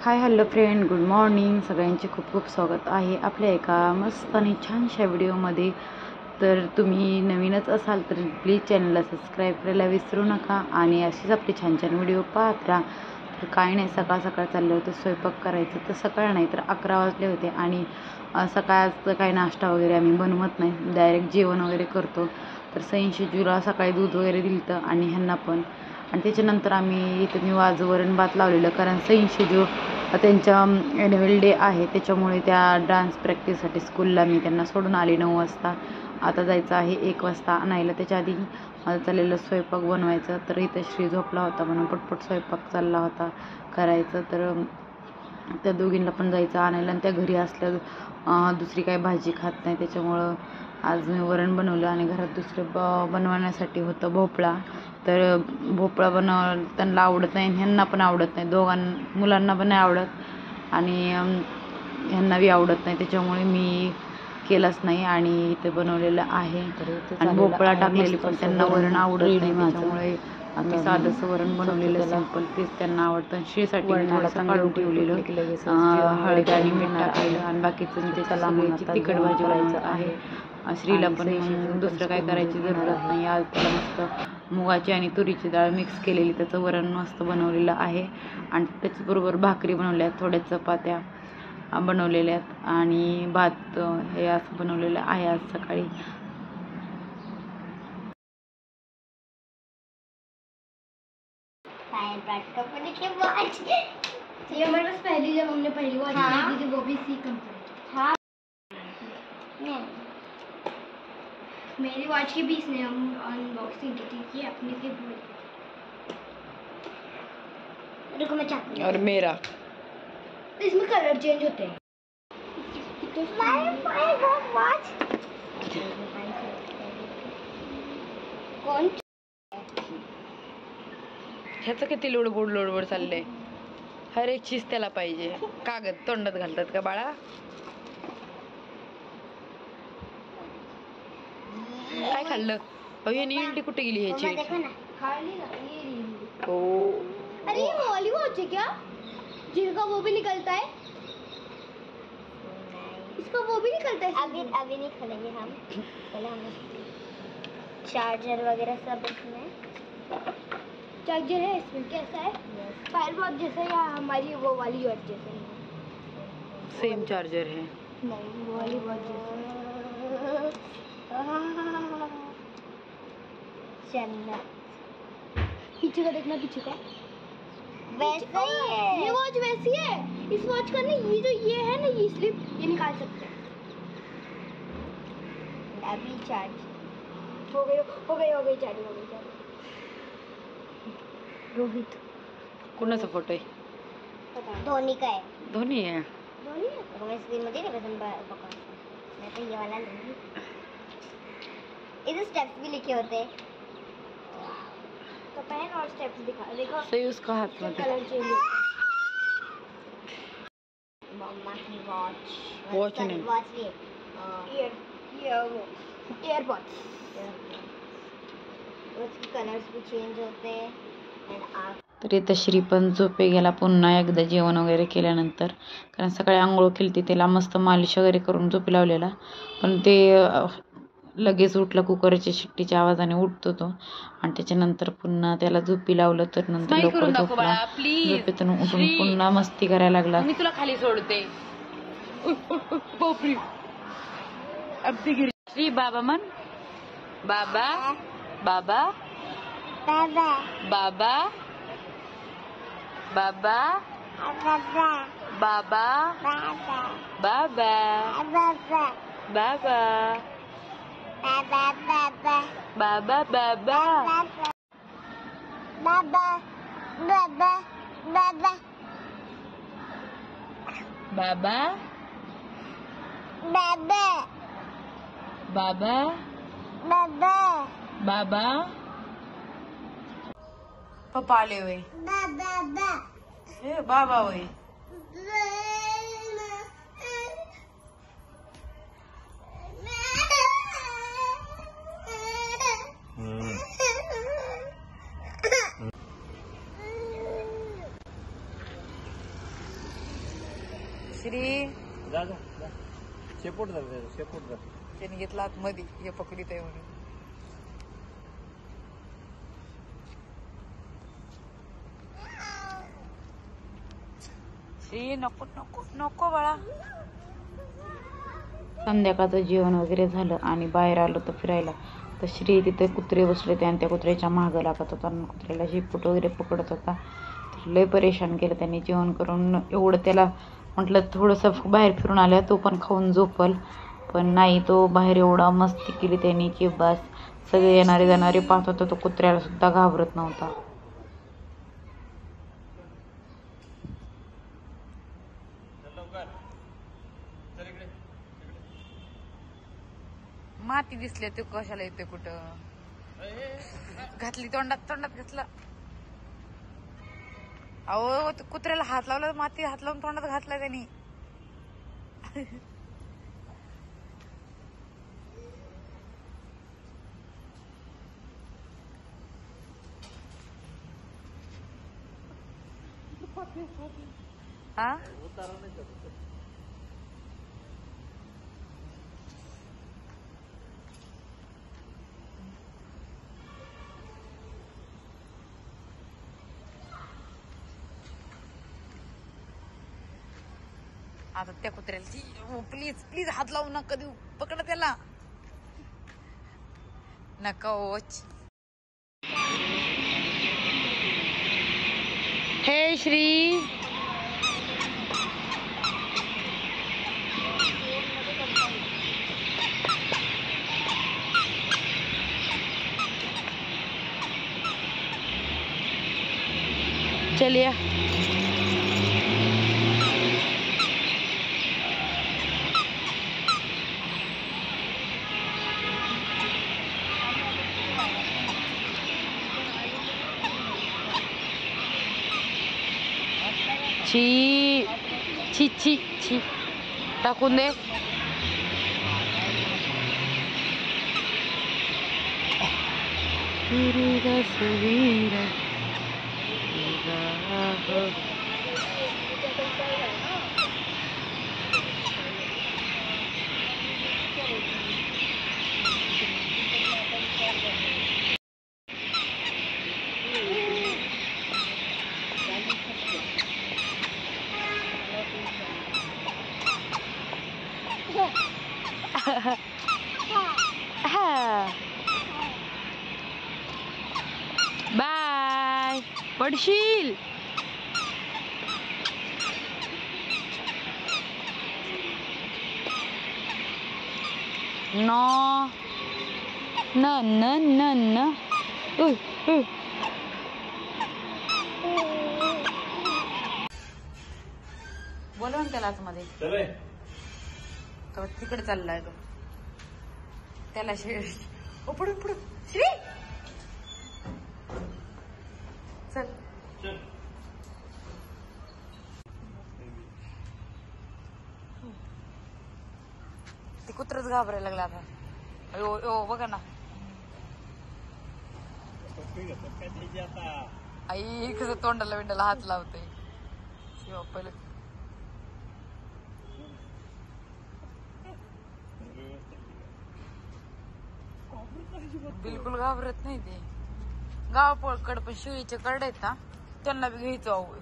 Hi hello friend, good morning. सगळ्यांचे खूप खूप स्वागत आहे आपल्या एका मस्त आणि छानशा व्हिडिओमध्ये. तर तुम्ही नवीनच असाल तर प्लीज चॅनलला सबस्क्राईब करायला विसरू नका आणि अशीच आपली छान छान व्हिडिओ पाहत राहा. तर काही नाही, सकाळ सकाळ चाललं होतं स्वयंपाक करायचं. तर सकाळ नाही तर 11 वाजले होते आणि सकाळचं काही नाश्ता वगैरे आम्ही बनवत नाही, डायरेक्ट जेवण वगैरे करतो. तर सईंशिजूला सकाळी दूध वगैरे दिलं आणि ह्यांना पण. आणि त्याच्यानंतर आम्ही इथं मी वरण भात लावलेलं, कारण सईंशिजू त्यांच्या ॲन्युअल डे आहे त्याच्यामुळे त्या डान्स प्रॅक्टिससाठी स्कूलला मी त्यांना सोडून आले 9 वाजता. आता जायचं आहे 1 वाजता आणायला. त्याच्या आधी माझं चाललेलं स्वयंपाक बनवायचं. तर इथं श्री झोपला होता म्हणून पटपट स्वयंपाक चालला होता करायचं. तर त्या दोघींना पण जायचं आणायला आणि त्या घरी असल्या दुसरी काही भाजी खात नाही, त्याच्यामुळं आज मी वरण बनवलं. आणि घरात दुसरं बनवण्यासाठी होतं भोपळा. तर भोपळा त्यांना आवडत नाही, ह्यांना पण आवडत नाही, मुलांना पण नाही आवडत आणि ह्यांनाही आवडत नाही, त्याच्यामुळे मी केलंच नाही आणि इथे बनवलेलं आहे. आणि भोपळा टाकलेली पण त्यांना वरण आवडत नाही, त्याच्यामुळे आम्ही साधंसं वरण बनवलेलं सिंपल, तेच त्यांना आवडतं. श्रीसाठी मी थोडंसं काढून ठेवलेलं, हळद आणि मीठ टाकलेलं आणि बाकीचं मी त्याची तिखट भाजी बनवत आहे. श्रीला पण दुसरं काय करायची जरूरत नाही. आज त्याला मस्त मुगाची आणि तुरीची डाळ मिक्स केलेली त्याचं वरण मस्त बनवलेलं आहे. आणि त्याच्याबरोबर भाकरी बनवल्या आहेत, थोड्या चपात्या बनवलेल्या आहेत आणि भात हे असं बनवलेलं आहे आज सकाळी. ये हमारे पास पहली जब हमने पहली वॉच खरीदी थी वो भी सी कंपनी। हाँ मेरी वॉच की भी इसने हम अनबॉक्सिंग की थी, ये अपनी थी। रुको मैं चाहती हूँ। और मेरा इसमें कलर चेंज होते हैं। कौन ह्याचं किती लोडबोड चाललंय, हर एक चीज त्याला पाहिजे. कागद तोंडात घालतात का बाळा? काय खाल्लं? याने इल्टी कुठे गेली ह्याची? हो. अरे ये वाली वॉच है क्या, जिनका वो भी निकलता है? इसका वो भी निकलता है? अभी नहीं खोलेंगे हम, पहले हम चार्जर वगैरह सब इसमें। चार्जर है इसमें, कैसा है? फायर बॉक्स जैसा या हमारी वो वाली वॉच जैसा? सेम चार्जर है। नहीं वो वाली वॉच जैसा। पीछे का देखना, पीछे का वैसा ही है। ये वॉच वैसी है। इस वॉच का ना ये है ना, ये स्लिप ये निकाल सकते हैं। अभी चार्ज हो गई चार्ज। रोहित कोणाचा फोटो आहे? धोनी का है। धोनी आहे. तो मैं स्क्रीन में देखा पकड़, मैं तो ये वाला लूंगी। इधर स्टेप्स भी लिखे होते हैं, तो पहन और स्टेप्स दिखा। देखो सही उसका हाथ में कलर चेंज होता है। मम्मा की वॉच नहीं, वॉच एयरपॉड्स, उसके कलर्स भी चेंज होते हैं। एंड तर इथं श्री पण झोपे गेला पुन्हा एकदा जेवण वगैरे केल्यानंतर, कारण सकाळी आंघोळ केली त्याला मस्त मालिश वगैरे करून झोपी लावलेला, पण ते लगेच उठला, कुकरच्या शिट्टीच्या आवाजाने उठतो तो. आणि त्याच्यानंतर पुन्हा त्याला झोपी लावलं, तर नंतर लवकर झोपला. झोपेतून उठून पुन्हा मस्ती करायला लागला. मी तुला खाली सोडते. श्री बाबा मन, बाबा बाबा बाबा बाबा बाबा बाबा बाबा बाबा बाबा बाबा पप्पा आले होय. बाबा होय. श्री जा जा जा. शेपूट धर शेपूट धर. त्याने घेतला आतमध्ये हे पकडीत आहे म्हणून. श्री नको नको नको बाळा. संध्याकाळचं जेवण वगैरे झालं आणि बाहेर आलो तर फिरायला. तर श्री तिथे कुत्रे बसले ते आणि त्या कुत्र्याच्या मागं लागत होता आणि कुत्र्याला शेपूट वगैरे पकडत होता. तर लय परेशान केलं त्यांनी जेवण करून. एवढं त्याला म्हटलं थोडंसं बाहेर फिरून आल्या तो पण खाऊन झोपल, पण नाही, तो बाहेर एवढा मस्ती केली त्यांनी की बस. सगळे येणारे जाणारे पाहत होता, तो कुत्र्याला सुद्धा घाबरत नव्हता. माती दिसली तू कशाला येते कुठं घातली तोंडात तोंडात घातला. अहो कुत्र्याला हात लावला, माती हात लावून तोंडात घातला त्यांनी. हा आता त्या कुत्र्याला प्लीज प्लीज हात लावू नका देऊ, पकडा त्याला नका. हे श्री चलिए. छी छी छी छी टाकून दे. बाय. पडशील. No. No, no, no, no. बोलवा ना त्याला आतमध्ये. तो तिकडे चाललाय तो. त्याला पुढून पुढून श्री चल. ते कुत्रच घाबरायला लागला आता. अयो बघा ना आई कसं तोंडाला बिंडाला हात लावते. शिवा पहिलं बिलकुल घाबरत नाही ते. गावाकड पण शिवीचे करडे आहेत ना, त्यांना बी घ्यायचो आहो.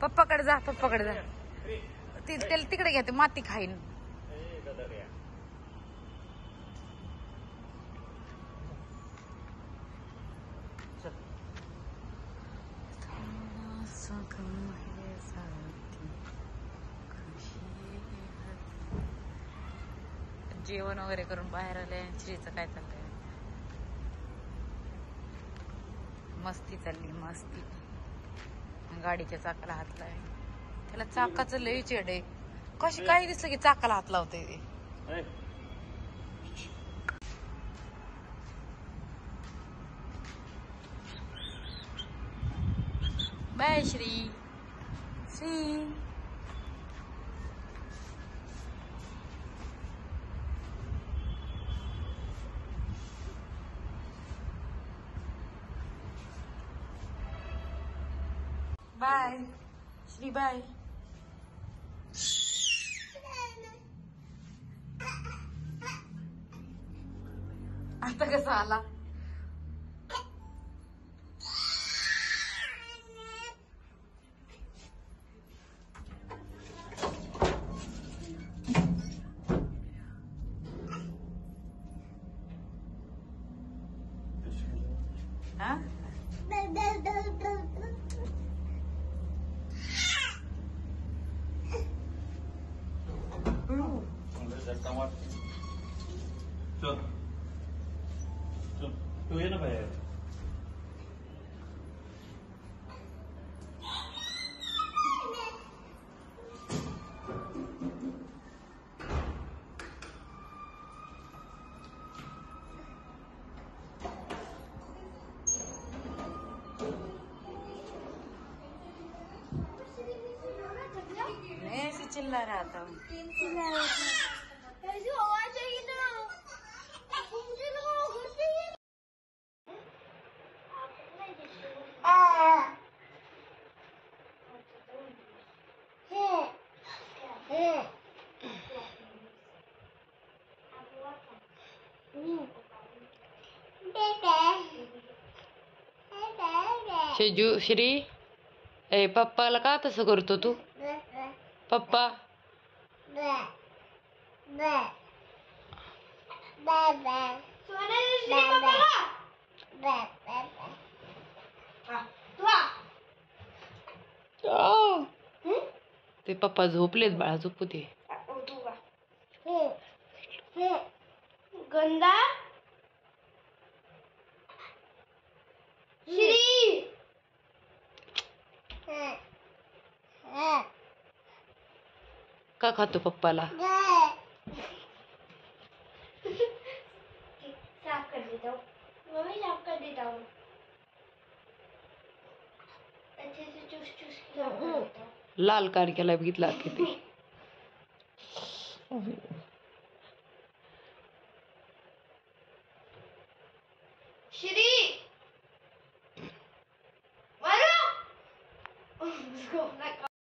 पप्पाकडे जा, पप्पाकडे जा. त्याला तिकडे घ्या, ते माती खाईन. जेवण वगैरे करून बाहेर आले. श्रीचं काय चाललंय? मस्ती चालली मस्ती. गाडीच्या चाकाला हात लावे. त्याला चाकाचं लय चेड आहे. कशी काही दिसलं की चाकाला हात लावते ते. Bye Shri. Shri bye Shri bye. आता कसा आला? हा? चल चल तू ये ना बाहेर. नहीं ऐसे चिल्ला रहा था. ऐसी हवा चाहिए ना. मुझे लगा वो घर पे ही है. शेजू श्री ए पप्पाला का तसं करतो तू? पप्पा ते पप्पा झोपलेत बाळा, झोपू दे. गंदा श्री का खातो पप्पाला? साफ कर देता हूँ. मम्मी साफ कर देता हूँ. अच्छे से चूस चूस के साफ कर देता हूँ. लाल कार्ड केला बघितला किती.